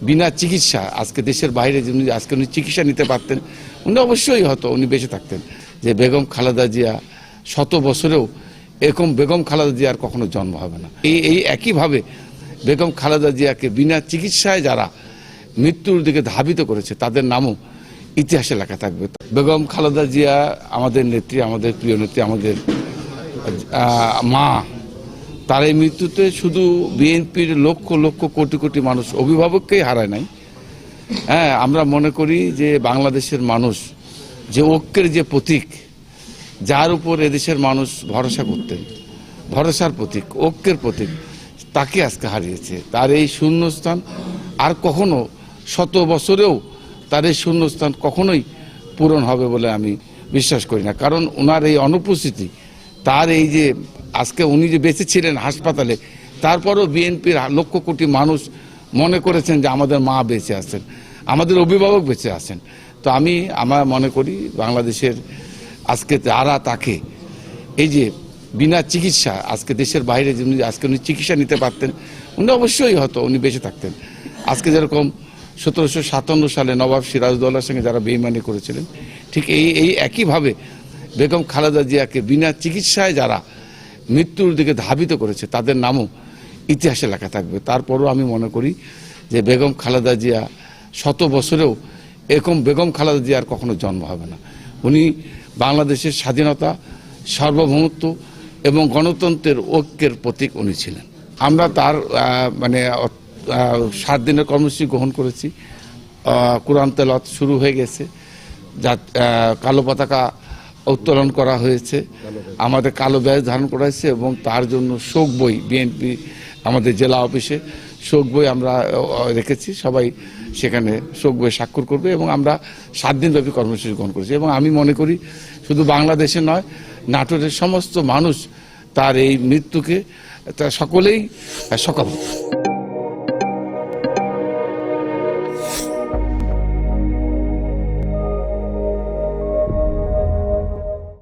বিনা চিকিৎসা আজকে দেশের বাইরে আজকে উনি চিকিৎসা নিতে পারতেন, উনি অবশ্যই হয়তো উনি বেঁচে থাকতেন। যে বেগম খালেদা জিয়া শত বছরেও এরকম বেগম খালেদা জিয়ার কখনো জন্ম হবে না। এই একইভাবে বেগম খালেদা জিয়াকে বিনা চিকিৎসায় যারা মৃত্যুর দিকে ধাবিত করেছে তাদের নামও ইতিহাসে লেখা থাকবে। বেগম খালেদা জিয়া আমাদের নেত্রী, আমাদের প্রিয় নেত্রী, আমাদের মা। তার এই মৃত্যুতে শুধু বিএনপির লক্ষ লক্ষ কোটি কোটি মানুষ অভিভাবককেই হারায় নাই। হ্যাঁ, আমরা মনে করি যে বাংলাদেশের মানুষ যে ঐক্যের যে প্রতীক, যার উপর এদেশের মানুষ ভরসা করতেন, ভরসার প্রতীক, ঐক্যের প্রতীক, তাকে আজকে হারিয়েছে। তার এই শূন্যস্থান আর কখনো শত বছরেও তার এই শূন্যস্থান কখনোই পূরণ হবে বলে আমি বিশ্বাস করি না। কারণ ওনার এই অনুপস্থিতি, তার এই যে আজকে উনি যে বেঁচে ছিলেন হাসপাতালে, তারপরও বিএনপির লক্ষ কোটি মানুষ মনে করেছেন যে আমাদের মা বেঁচে আছেন, আমাদের অভিভাবক বেঁচে আছেন। তো আমরা মনে করি বাংলাদেশের আজকে যারা তাকে এই যে বিনা চিকিৎসা আজকে দেশের বাইরে আজকে উনি চিকিৎসা নিতে পারতেন, উনি অবশ্যই হয়তো উনি বেঁচে থাকতেন। আজকে যেরকম 1757 সালে নবাব সিরাজউদ্দৌলার সঙ্গে যারা বেইমানি করেছিলেন, ঠিক এই একইভাবে বেগম খালেদা জিয়াকে বিনা চিকিৎসায় যারা মৃত্যুর দিকে ধাবিত করেছে তাদের নামও ইতিহাসে লেখা থাকবে। তারপরও আমি মনে করি যে বেগম খালেদা জিয়া শত বছরেও এরকম বেগম খালেদা জিয়ার কখনো জন্ম হবে না। উনি বাংলাদেশের স্বাধীনতা, সার্বভৌমত্ব এবং গণতন্ত্রের ঐক্যের প্রতীক উনি ছিলেন। আমরা তার 7 দিনের কর্মসূচি গ্রহণ করেছি। কোরআন তেলাওয়াত শুরু হয়ে গেছে, কালো পতাকা উত্তোলন করা হয়েছে, আমাদের কালো ব্যাজ ধারণ করা হয়েছে এবং তার জন্য শোক বই বিএনপি আমাদের জেলা অফিসে শোক বই আমরা রেখেছি। সবাই সেখানে শোক বই স্বাক্ষর করবে এবং আমরা 7 দিনব্যাপী কর্মসূচি গ্রহণ করেছি। এবং আমি মনে করি শুধু বাংলাদেশে নয়, নাটোরের সমস্ত মানুষ তার এই মৃত্যুকে সকলেই শোকাহত।